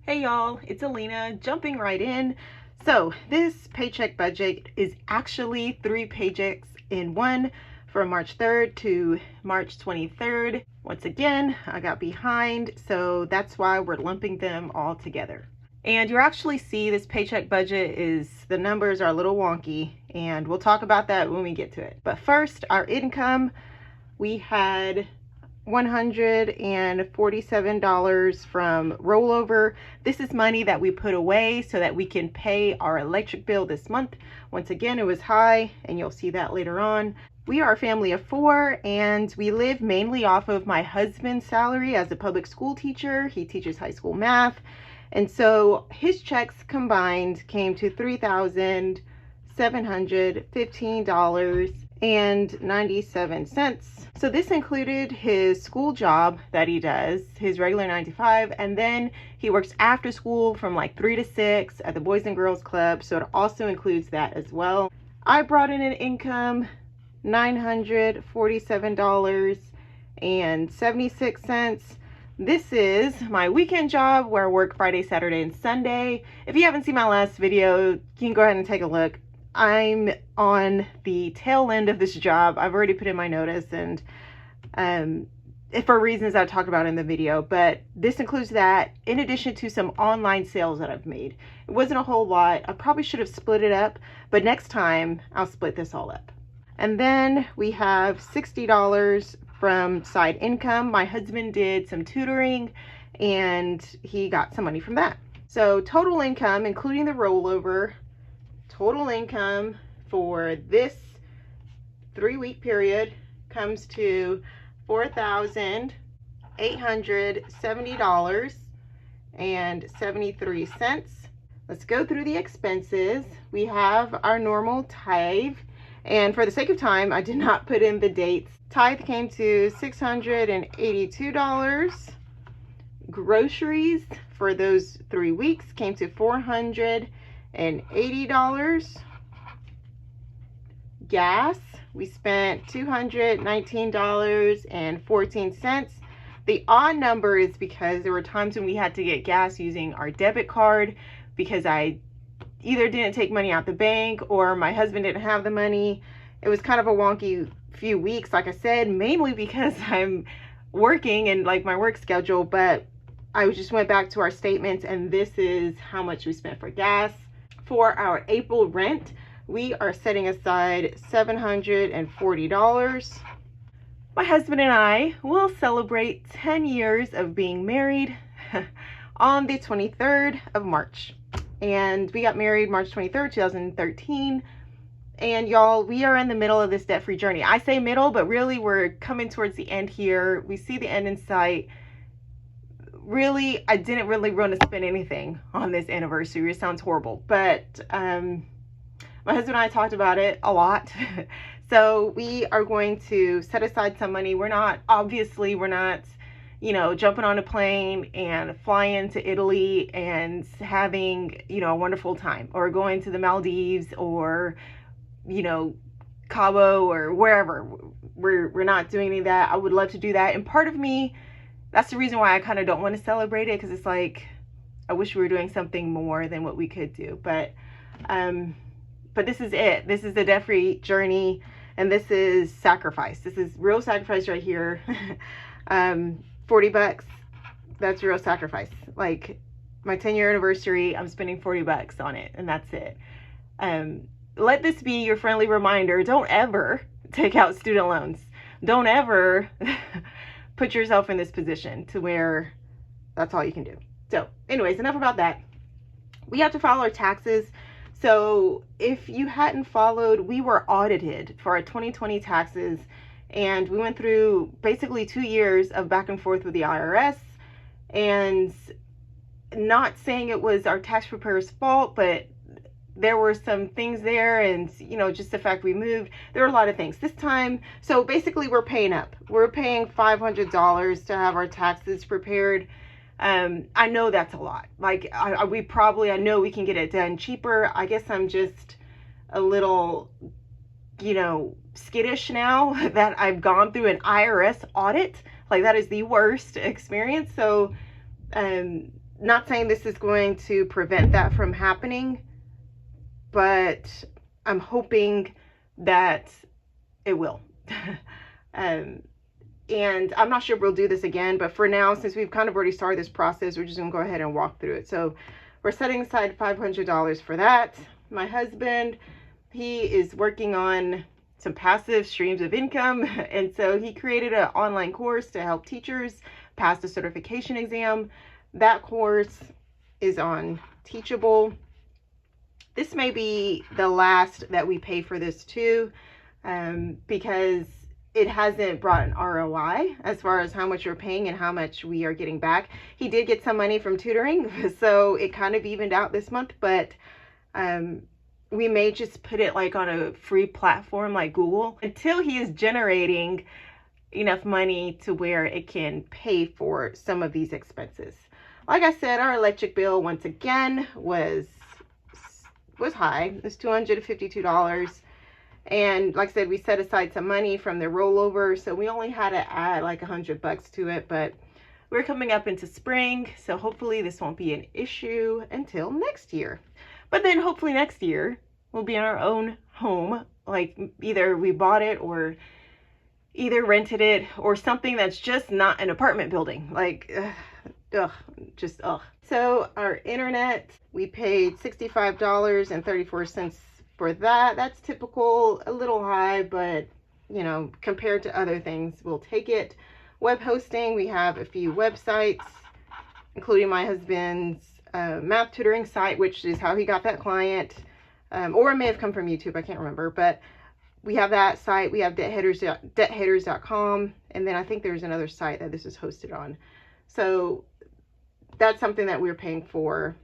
Hey y'all, it's Alina jumping right in. So this paycheck budget is actually 3 paychecks in one from March 3rd to March 23rd. Once again, I got behind, so that's why we're lumping them all together. And you actually see this paycheck budget the numbers are a little wonky, and we'll talk about that when we get to it. But first, our income, we had $147 from rollover. This is money that we put away so that we can pay our electric bill this month. Once again, it was high, and you'll see that later on. We are a family of 4, and we live mainly off of my husband's salary as a public school teacher. He teaches high school math, and so his checks combined came to $3,715.97. So this included his school job that he does, his regular 9 to 5, and then he works after school from like 3 to 6 at the Boys and Girls Club, so it also includes that as well. I brought in an income $947.76. This is my weekend job where I work Friday, Saturday, and Sunday. If you haven't seen my last video, you can go ahead and take a look. I'm on the tail end of this job. I've already put in my notice, and for reasons I talked about in the video, but this includes that in addition to some online sales that I've made. It wasn't a whole lot. I probably should have split it up, but next time I'll split this all up. And then we have $60 from side income. My husband did some tutoring and he got some money from that. So total income, including the rollover, total income for this 3-week period comes to $4,870.73. Let's go through the expenses. We have our normal tithe, and for the sake of time, I did not put in the dates. Tithe came to $682. Groceries for those 3 weeks came to $480. Gas, we spent $219.14. The odd number is because there were times when we had to get gas using our debit card because I either didn't take money out the bank or my husband didn't have the money. It was kind of a wonky few weeks, like I said, mainly because I'm working and like my work schedule, but I just went back to our statements and this is how much we spent for gas. For our April rent, we are setting aside $740. My husband and I will celebrate 10 years of being married on the 23rd of March. And we got married March 23rd, 2013. And y'all, we are in the middle of this debt-free journey. I say middle, but really we're coming towards the end here. We see the end in sight. Really, I didn't really want to spend anything on this anniversary. It sounds horrible, but my husband and I talked about it a lot. So we are going to set aside some money. We're not, jumping on a plane and flying to Italy and having, a wonderful time, or going to the Maldives or, Cabo or wherever. We're not doing any of that. I would love to do that. And part of me, that's the reason why I kind of don't want to celebrate it, because it's like, I wish we were doing something more than what we could do. But this is it. This is the debt-free journey, and this is sacrifice. This is real sacrifice right here. $40, that's real sacrifice. Like my 10-year anniversary, I'm spending $40 on it, and that's it. Let this be your friendly reminder. Don't ever take out student loans. Don't ever put yourself in this position to where that's all you can do. So anyways, enough about that. We have to file our taxes. So if you hadn't followed, we were audited for our 2020 taxes, and we went through basically 2 years of back and forth with the IRS, and not saying it was our tax preparer's fault, but there were some things there, and just the fact we moved, there were a lot of things this time. So basically we're paying up. We're paying $500 to have our taxes prepared. I know that's a lot. Like I know we can get it done cheaper. I guess I'm just a little, skittish now that I've gone through an IRS audit. Like that is the worst experience. So Not saying this is going to prevent that from happening, but I'm hoping that it will. And I'm not sure if we'll do this again, but for now, since we've kind of already started this process, we're just gonna go ahead and walk through it. So we're setting aside $500 for that. My husband, he is working on some passive streams of income. And so he created an online course to help teachers pass the certification exam. That course is on Teachable. This may be the last that we pay for this too, because it hasn't brought an ROI as far as how much we're paying and how much we are getting back. He did get some money from tutoring, so it kind of evened out this month, but we may just put it like on a free platform like Google until he is generating enough money to where it can pay for some of these expenses. Like I said, our electric bill once again was high. It was $252. And like I said, we set aside some money from the rollover, so we only had to add like $100 to it, but we're coming up into spring, so hopefully this won't be an issue until next year. But then hopefully next year we'll be in our own home, like either we bought it or either rented it or something that's just not an apartment building. Like, just ugh. So our internet, we paid $65.34 for that. That's typical, a little high, but you know, compared to other things, we'll take it. Web hosting, we have a few websites, including my husband's math tutoring site, which is how he got that client, or it may have come from YouTube, I can't remember, but we have that site. We have debthaters.com, and then I think there's another site that this is hosted on. So that's something that we're paying for.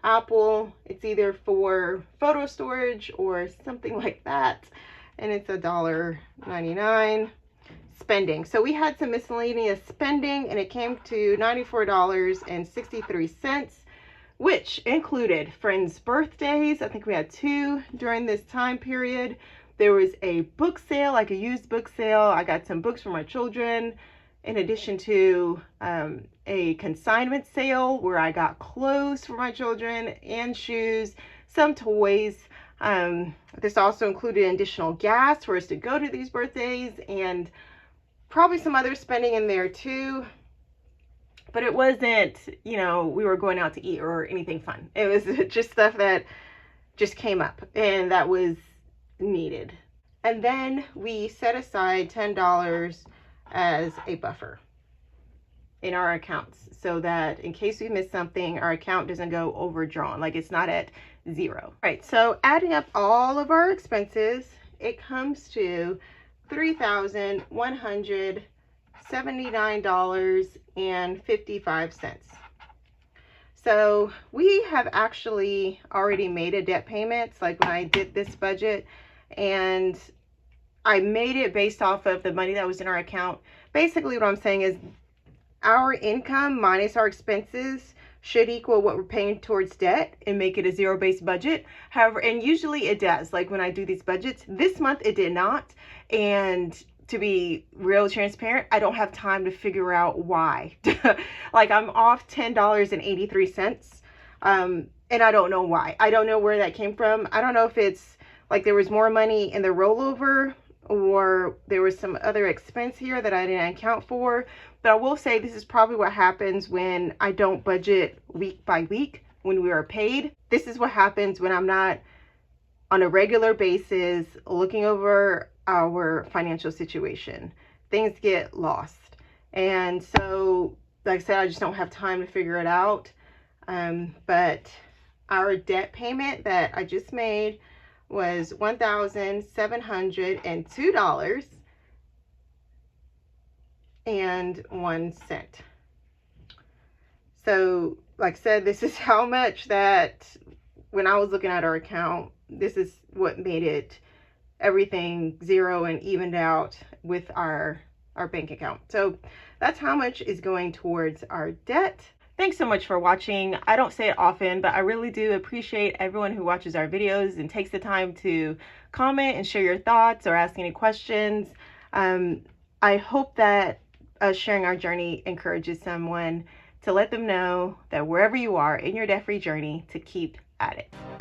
Apple, it's either for photo storage or something like that, and it's $1.99. Spending, so we had some miscellaneous spending and it came to $94.63, which included friends' birthdays. I think we had 2 during this time period. There was a book sale, like a used book sale. I got some books for my children, in addition to a consignment sale where I got clothes for my children and shoes, some toys. This also included additional gas for us to go to these birthdays and probably some other spending in there too. But it wasn't, you know, we were going out to eat or anything fun. It was just stuff that just came up and that was needed. And then we set aside $10 as a buffer in our accounts so that in case we miss something, our account doesn't go overdrawn, like it's not at 0. All right, so adding up all of our expenses, it comes to $3,179.55. So we have actually already made a debt payment, like when I did this budget, and I made it based off of the money that was in our account. Basically what I'm saying is our income minus our expenses should equal what we're paying towards debt and make it a zero-based budget. However, and usually it does, like when I do these budgets. This month it did not, and to be real transparent, I don't have time to figure out why. Like I'm off $10.83, and I don't know why. I don't know where that came from. I don't know if it's like there was more money in the rollover or there was some other expense here that I didn't account for. But I will say this is probably what happens when I don't budget week by week when we are paid. This is what happens when I'm not on a regular basis looking over our financial situation. Things get lost. And so, like I said, I just don't have time to figure it out. But our debt payment that I just made was $1,702.01. So like I said, this is how much that when I was looking at our account, this is what made it everything zero and evened out with our bank account. So that's how much is going towards our debt. Thanks so much for watching. I don't say it often, but I really do appreciate everyone who watches our videos and takes the time to comment and share your thoughts or ask any questions. I hope that us sharing our journey encourages someone to let them know that wherever you are in your debt-free journey, to keep at it.